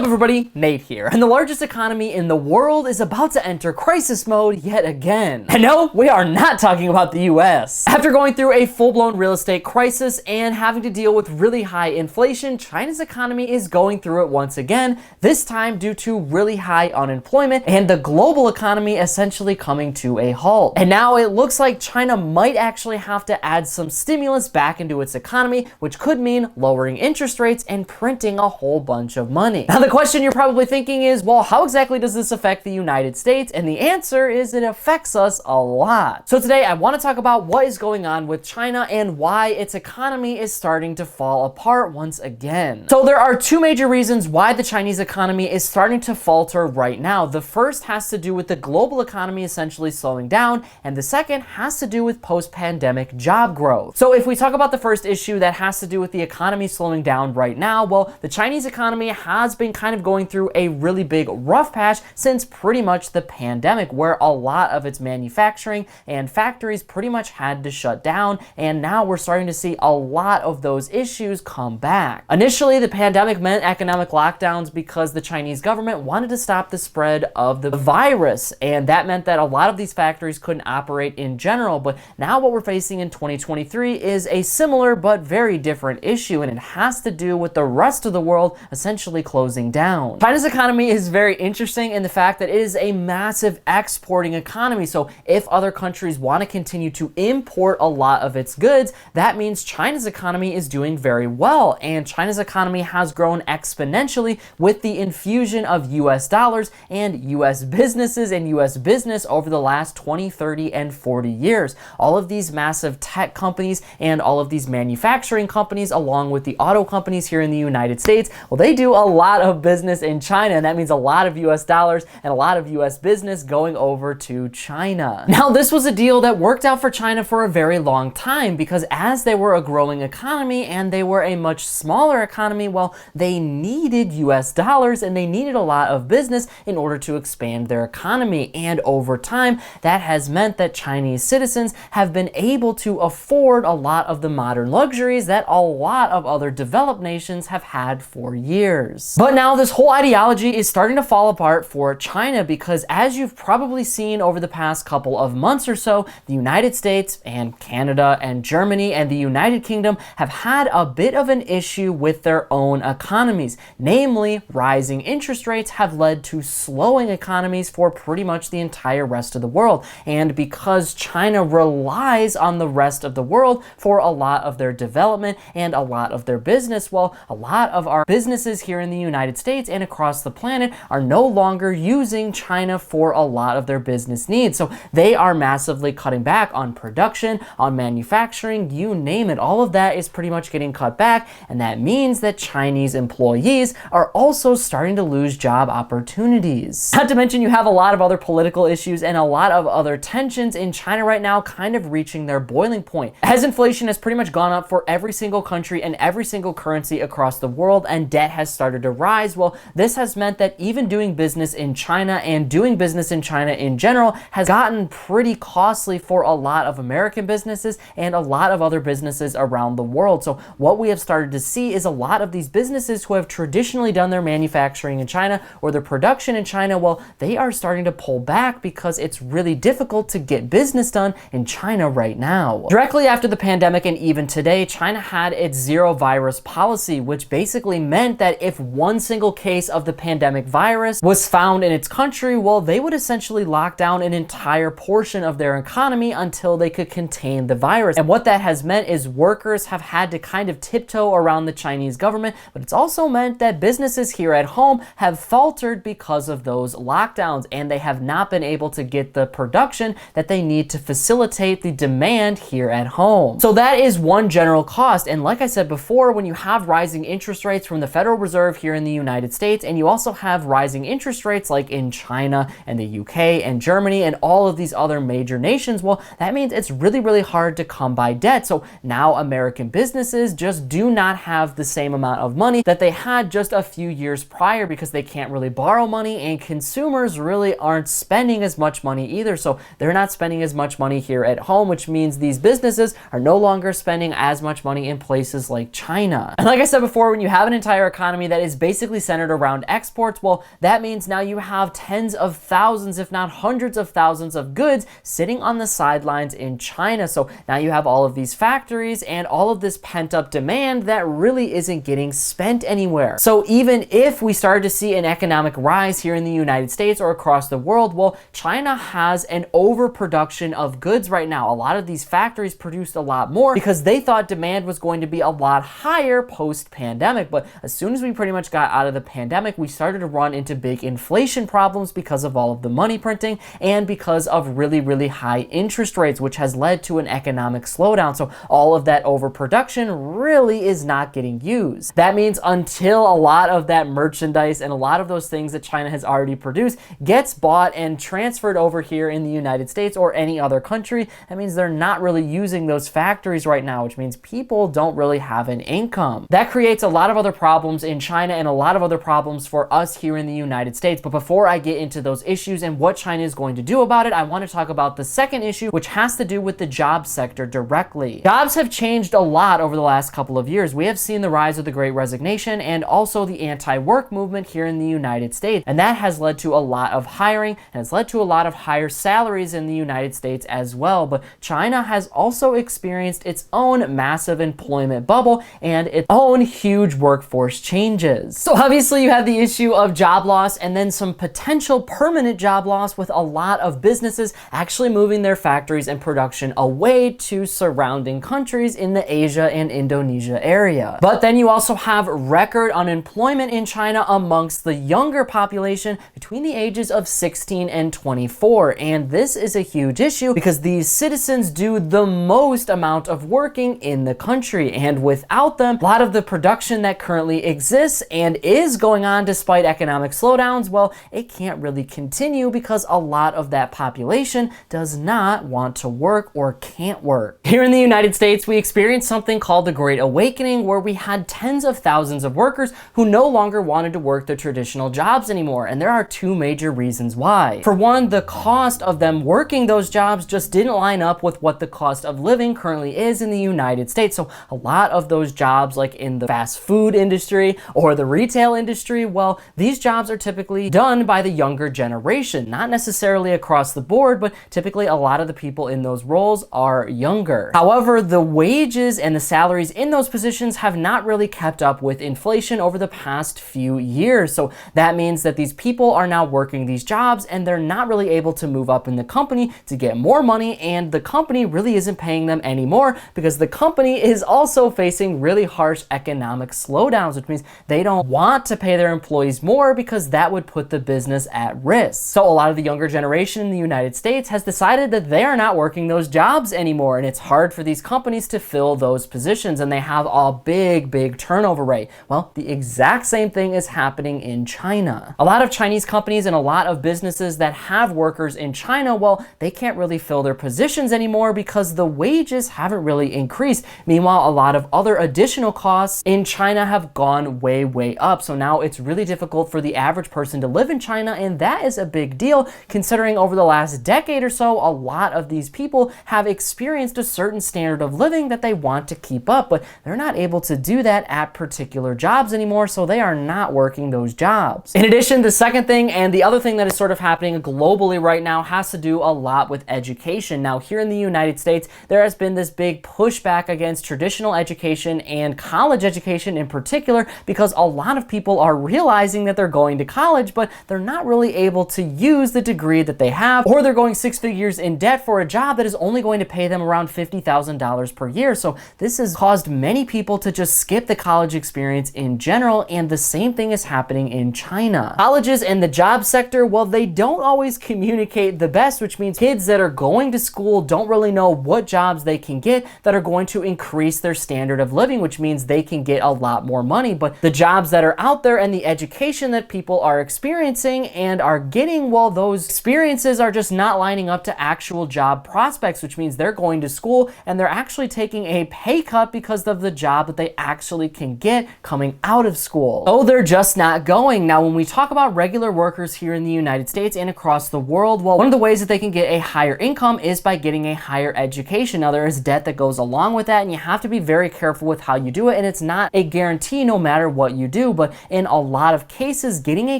up everybody, Nate here, and the largest economy in the world is about to enter crisis mode yet again. And no, we are not talking about the US. After going through a full-blown real estate crisis and having to deal with really high inflation, China's economy is going through it once again, this time due to really high unemployment and the global economy essentially coming to a halt. And now it looks like China might actually have to add some stimulus back into its economy, which could mean lowering interest rates and printing a whole bunch of money. Now the question you're probably thinking is, well, how exactly does this affect the United States? And the answer is it affects us a lot. So today I want to talk about what is going on with China and why its economy is starting to fall apart once again. So there are two major reasons why the Chinese economy is starting to falter right now. The first has to do with the global economy essentially slowing down, and the second has to do with post-pandemic job growth. So if we talk about the first issue that has to do with the economy slowing down right now, well, the Chinese economy has been kind of going through a really big rough patch since pretty much the pandemic, where a lot of its manufacturing and factories pretty much had to shut down, and now we're starting to see a lot of those issues come back. Initially, the pandemic meant economic lockdowns because the Chinese government wanted to stop the spread of the virus, and that meant that a lot of these factories couldn't operate in general. But now what we're facing in 2023 is a similar but very different issue, and it has to do with the rest of the world essentially closing down. China's economy is very interesting in the fact that it is a massive exporting economy. So if other countries want to continue to import a lot of its goods, that means China's economy is doing very well. And China's economy has grown exponentially with the infusion of US dollars and US businesses and US business over the last 20, 30, and 40 years. All of these massive tech companies and all of these manufacturing companies, along with the auto companies here in the United States, well, they do a lot of business in China, and that means a lot of US dollars and a lot of US business going over to China. Now, this was a deal that worked out for China for a very long time because as they were a growing economy and they were a much smaller economy, well, they needed US dollars and they needed a lot of business in order to expand their economy. And over time, that has meant that Chinese citizens have been able to afford a lot of the modern luxuries that a lot of other developed nations have had for years. But now this whole ideology is starting to fall apart for China because, as you've probably seen over the past couple of months or so, the United States and Canada and Germany and the United Kingdom have had a bit of an issue with their own economies. Namely, rising interest rates have led to slowing economies for pretty much the entire rest of the world. And because China relies on the rest of the world for a lot of their development and a lot of their business, well, a lot of our businesses here in the United States and across the planet are no longer using China for a lot of their business needs. So they are massively cutting back on production, on manufacturing, you name it. All of that is pretty much getting cut back, and that means that Chinese employees are also starting to lose job opportunities. Not to mention you have a lot of other political issues and a lot of other tensions in China right now kind of reaching their boiling point. As inflation has pretty much gone up for every single country and every single currency across the world and debt has started to rise, well, this has meant that even doing business in China and doing business in China in general has gotten pretty costly for a lot of American businesses and a lot of other businesses around the world. So what we have started to see is a lot of these businesses who have traditionally done their manufacturing in China or their production in China, well, they are starting to pull back because it's really difficult to get business done in China right now. Directly after the pandemic and even today, China had its zero virus policy, which basically meant that if one single case of the pandemic virus was found in its country, well, they would essentially lock down an entire portion of their economy until they could contain the virus. And what that has meant is workers have had to kind of tiptoe around the Chinese government, but it's also meant that businesses here at home have faltered because of those lockdowns, and they have not been able to get the production that they need to facilitate the demand here at home. So that is one general cost. And like I said before, when you have rising interest rates from the Federal Reserve here in the United States, and you also have rising interest rates like in China and the UK and Germany and all of these other major nations, well, that means it's really, really hard to come by debt. So now American businesses just do not have the same amount of money that they had just a few years prior because they can't really borrow money, and consumers really aren't spending as much money either. So they're not spending as much money here at home, which means these businesses are no longer spending as much money in places like China. And like I said before, when you have an entire economy that is basically typically centered around exports, well, that means now you have tens of thousands, if not hundreds of thousands of goods sitting on the sidelines in China. So now you have all of these factories and all of this pent-up demand that really isn't getting spent anywhere. So even if we started to see an economic rise here in the United States or across the world, well, China has an overproduction of goods right now. A lot of these factories produced a lot more because they thought demand was going to be a lot higher post-pandemic. But as soon as we pretty much got out of the pandemic, we started to run into big inflation problems because of all of the money printing and because of really, really high interest rates, which has led to an economic slowdown. So all of that overproduction really is not getting used. That means until a lot of that merchandise and a lot of those things that China has already produced gets bought and transferred over here in the United States or any other country, that means they're not really using those factories right now, which means people don't really have an income. That creates a lot of other problems in China and a lot of other problems for us here in the United States. But before I get into those issues and what China is going to do about it, I want to talk about the second issue, which has to do with the job sector directly. Jobs have changed a lot over the last couple of years. We have seen the rise of the Great Resignation and also the anti-work movement here in the United States. And that has led to a lot of hiring and has led to a lot of higher salaries in the United States as well. But China has also experienced its own massive employment bubble and its own huge workforce changes. So obviously you have the issue of job loss and then some potential permanent job loss with a lot of businesses actually moving their factories and production away to surrounding countries in the Asia and Indonesia area. But then you also have record unemployment in China amongst the younger population between the ages of 16 and 24. And this is a huge issue because these citizens do the most amount of working in the country. And without them, a lot of the production that currently exists and is going on despite economic slowdowns, well, it can't really continue because a lot of that population does not want to work or can't work. Here in the United States, we experienced something called the Great Awakening, where we had tens of thousands of workers who no longer wanted to work their traditional jobs anymore. And there are two major reasons why. For one, the cost of them working those jobs just didn't line up with what the cost of living currently is in the United States. So a lot of those jobs, like in the fast food industry or the retail industry, well, these jobs are typically done by the younger generation, not necessarily across the board, but typically a lot of the people in those roles are younger. However, the wages and the salaries in those positions have not really kept up with inflation over the past few years. So that means that these people are now working these jobs and they're not really able to move up in the company to get more money, and the company really isn't paying them anymore because the company is also facing really harsh economic slowdowns, which means they don't want to pay their employees more because that would put the business at risk. So a lot of the younger generation in the United States has decided that they are not working those jobs anymore, and it's hard for these companies to fill those positions, and they have a big turnover rate. Well, the exact same thing is happening in China. A lot of Chinese companies and a lot of businesses that have workers in China, well, they can't really fill their positions anymore because the wages haven't really increased. Meanwhile, a lot of other additional costs in China have gone way up. So now it's really difficult for the average person to live in China, and that is a big deal considering over the last decade or so, a lot of these people have experienced a certain standard of living that they want to keep up, but they're not able to do that at particular jobs anymore, so they are not working those jobs. In addition, the second thing and the other thing that is sort of happening globally right now has to do a lot with education. Now, here in the United States, there has been this big pushback against traditional education and college education in particular because a lot of people are realizing that they're going to college, but they're not really able to use the degree that they have, or they're going 6 figures in debt for a job that is only going to pay them around $50,000 per year. So this has caused many people to just skip the college experience in general, and the same thing is happening in China. Colleges and the job sector, well, they don't always communicate the best, which means kids that are going to school don't really know what jobs they can get that are going to increase their standard of living, which means they can get a lot more money. But the jobs that are out there and the education that people are experiencing and are getting, well, those experiences are just not lining up to actual job prospects, which means they're going to school and they're actually taking a pay cut because of the job that they actually can get coming out of school. So they're just not going. Now, when we talk about regular workers here in the United States and across the world, well, one of the ways that they can get a higher income is by getting a higher education. Now, there is debt that goes along with that, and you have to be very careful with how you do it, and it's not a guarantee no matter what you do. do, but in a lot of cases, getting a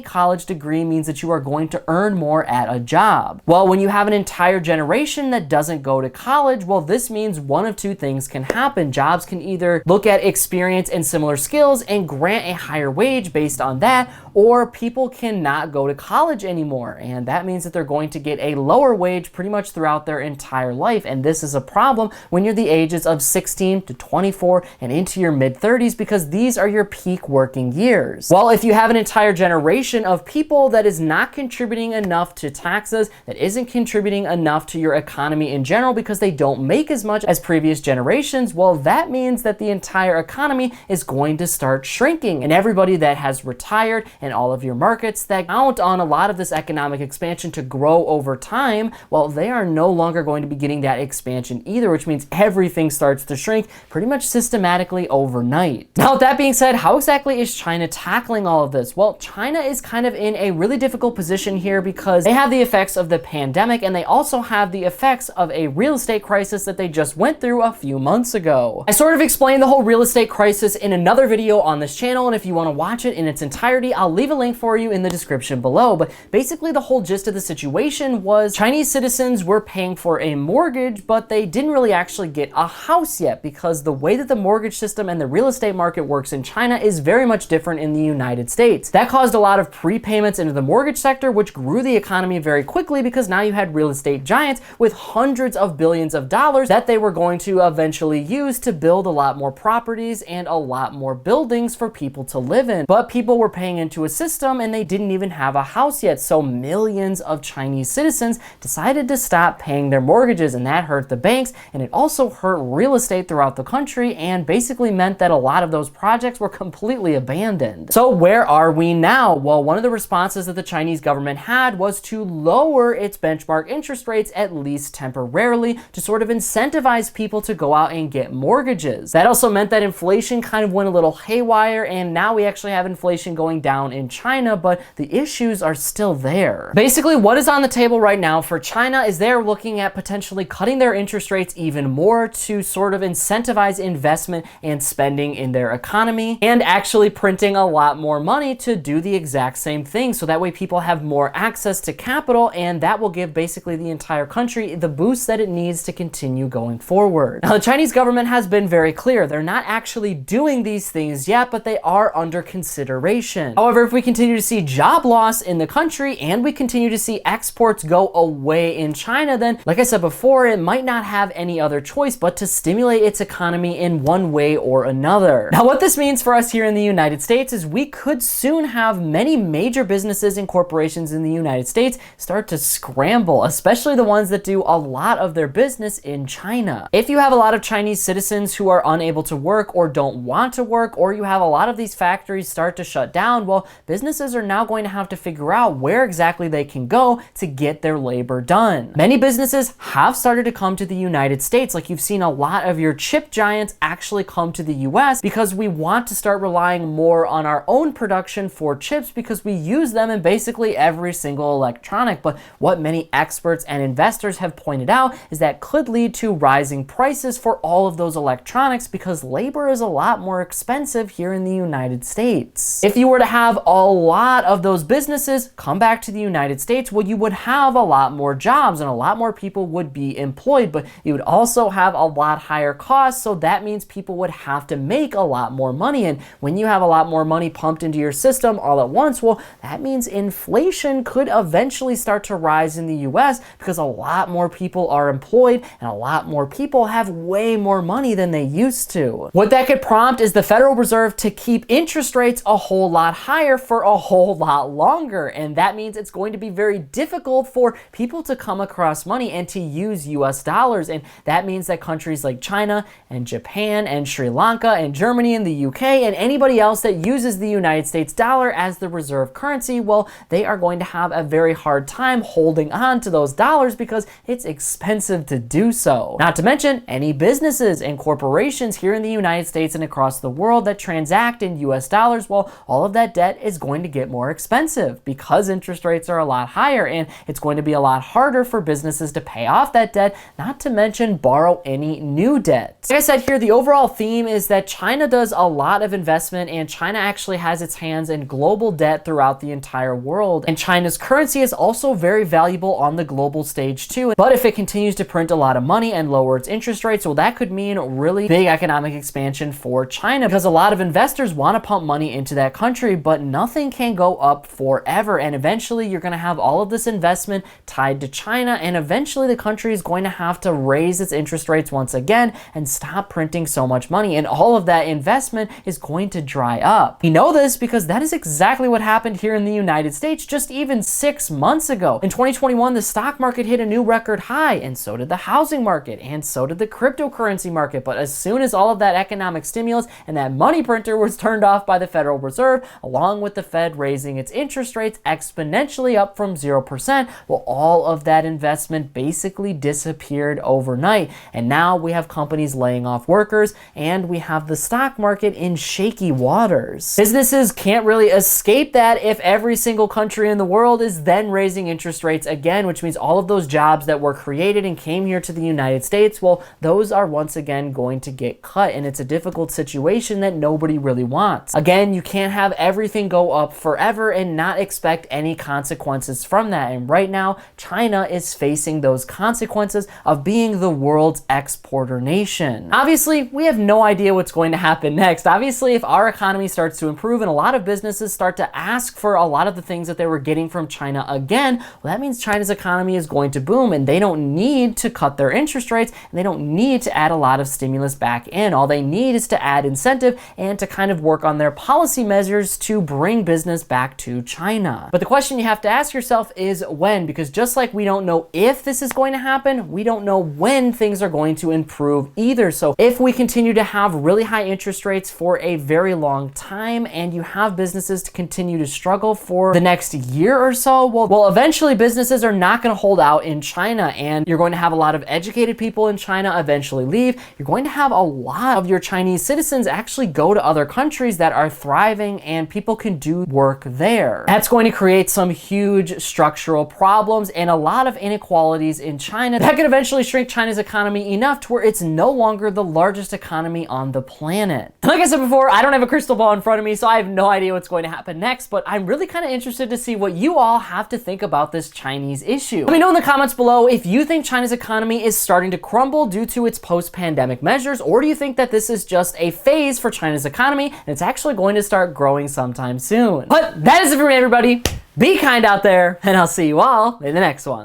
college degree means that you are going to earn more at a job. Well, when you have an entire generation that doesn't go to college, well, this means one of two things can happen. Jobs can either look at experience and similar skills and grant a higher wage based on that, or people cannot go to college anymore. And that means that they're going to get a lower wage pretty much throughout their entire life. And this is a problem when you're the ages of 16 to 24 and into your mid-30s, because these are your peak working years. Well, if you have an entire generation of people that is not contributing enough to taxes, that isn't contributing enough to your economy in general because they don't make as much as previous generations, well, that means that the entire economy is going to start shrinking. And everybody that has retired and all of your markets that count on a lot of this economic expansion to grow over time, well, they are no longer going to be getting that expansion either, which means everything starts to shrink pretty much systematically overnight. Now, with that being said, how exactly is China tackling all of this? Well, China is kind of in a really difficult position here because they have the effects of the pandemic and they also have the effects of a real estate crisis that they just went through a few months ago. I sort of explained the whole real estate crisis in another video on this channel, and if you want to watch it in its entirety, I'll leave a link for you in the description below. But basically the whole gist of the situation was Chinese citizens were paying for a mortgage, but they didn't really actually get a house yet because the way that the mortgage system and the real estate market works in China is very much different in the United States. That caused a lot of prepayments into the mortgage sector, which grew the economy very quickly because now you had real estate giants with hundreds of billions of dollars that they were going to eventually use to build a lot more properties and a lot more buildings for people to live in. But people were paying into a system and they didn't even have a house yet. So millions of Chinese citizens decided to stop paying their mortgages, and that hurt the banks, and it also hurt real estate throughout the country and basically meant that a lot of those projects were completely abandoned. So where are we now? Well, one of the responses that the Chinese government had was to lower its benchmark interest rates, at least temporarily, to sort of incentivize people to go out and get mortgages. That also meant that inflation kind of went a little haywire, and now we actually have inflation going down in China, but the issues are still there. Basically, what is on the table right now for China is they're looking at potentially cutting their interest rates even more to sort of incentivize investment and spending in their economy, and actually printing a lot more money to do the exact same thing. So that way people have more access to capital, and that will give basically the entire country the boost that it needs to continue going forward. Now, the Chinese government has been very clear. They're not actually doing these things yet, but they are under consideration. However, if we continue to see job loss in the country and we continue to see exports go away in China, then, like I said before, it might not have any other choice but to stimulate its economy in one way or another. Now, what this means for us here in the United States is we could soon have many major businesses and corporations in the United States start to scramble, especially the ones that do a lot of their business in China. If you have a lot of Chinese citizens who are unable to work or don't want to work, or you have a lot of these factories start to shut down, well, businesses are now going to have to figure out where exactly they can go to get their labor done. Many businesses have started to come to the United States. Like, you've seen a lot of your chip giants actually come to the US because we want to start relying more on our own production for chips because we use them in basically every single electronic. But what many experts and investors have pointed out is that could lead to rising prices for all of those electronics because labor is a lot more expensive here in the United States. If you were to have a lot of those businesses come back to the United States, well, you would have a lot more jobs and a lot more people would be employed, but you would also have a lot higher costs, so that means people would have to make a lot more money. And when you have a lot more money pumped into your system all at once, well, that means inflation could eventually start to rise in the US because a lot more people are employed and a lot more people have way more money than they used to. What that could prompt is the Federal Reserve to keep interest rates a whole lot higher for a whole lot longer, and that means it's going to be very difficult for people to come across money and to use US dollars, and that means that countries like China and Japan and Sri Lanka and Germany and the UK and anybody else that uses the United States dollar as the reserve currency, well, they are going to have a very hard time holding on to those dollars because it's expensive to do so. Not to mention any businesses and corporations here in the United States and across the world that transact in US dollars, well, all of that debt is going to get more expensive because interest rates are a lot higher, and it's going to be a lot harder for businesses to pay off that debt, not to mention borrow any new debt. Like I said here, the overall theme is that China does a lot of investment and China China actually has its hands in global debt throughout the entire world, and China's currency is also very valuable on the global stage too. But if it continues to print a lot of money and lower its interest rates, well, that could mean really big economic expansion for China, because a lot of investors want to pump money into that country, but nothing can go up forever. And eventually you're going to have all of this investment tied to China, and eventually the country is going to have to raise its interest rates once again and stop printing so much money, and all of that investment is going to dry up. We know this because that is exactly what happened here in the United States just even 6 months ago. In 2021, the stock market hit a new record high, and so did the housing market, and so did the cryptocurrency market. But as soon as all of that economic stimulus and that money printer was turned off by the Federal Reserve, along with the Fed raising its interest rates exponentially up from 0%, well, all of that investment basically disappeared overnight. And now we have companies laying off workers, and we have the stock market in shaky waters. Businesses can't really escape that if every single country in the world is then raising interest rates again, which means all of those jobs that were created and came here to the United States, well, those are once again going to get cut, and it's a difficult situation that nobody really wants. Again, you can't have everything go up forever and not expect any consequences from that. And right now, China is facing those consequences of being the world's exporter nation. Obviously, we have no idea what's going to happen next. Obviously, if our economy starts to improve and a lot of businesses start to ask for a lot of the things that they were getting from China again, well, that means China's economy is going to boom, and they don't need to cut their interest rates, and they don't need to add a lot of stimulus back in. All they need is to add incentive and to kind of work on their policy measures to bring business back to China. But the question you have to ask yourself is when, because just like we don't know if this is going to happen, we don't know when things are going to improve either. So if we continue to have really high interest rates for a very long time, and you have businesses to continue to struggle for the next year or so, well, eventually businesses are not going to hold out in China, and you're going to have a lot of educated people in China eventually leave. You're going to have a lot of your Chinese citizens actually go to other countries that are thriving, and people can do work there. That's going to create some huge structural problems and a lot of inequalities in China that could eventually shrink China's economy enough to where it's no longer the largest economy on the planet. Like I said before, I don't have a crystal ball in front of me, so I have no idea what's going to happen next, but I'm really kind of interested to see what you all have to think about this Chinese issue. Let me know in the comments below if you think China's economy is starting to crumble due to its post-pandemic measures, or do you think that this is just a phase for China's economy and it's actually going to start growing sometime soon? But that is it for me, everybody. Be kind out there, and I'll see you all in the next one.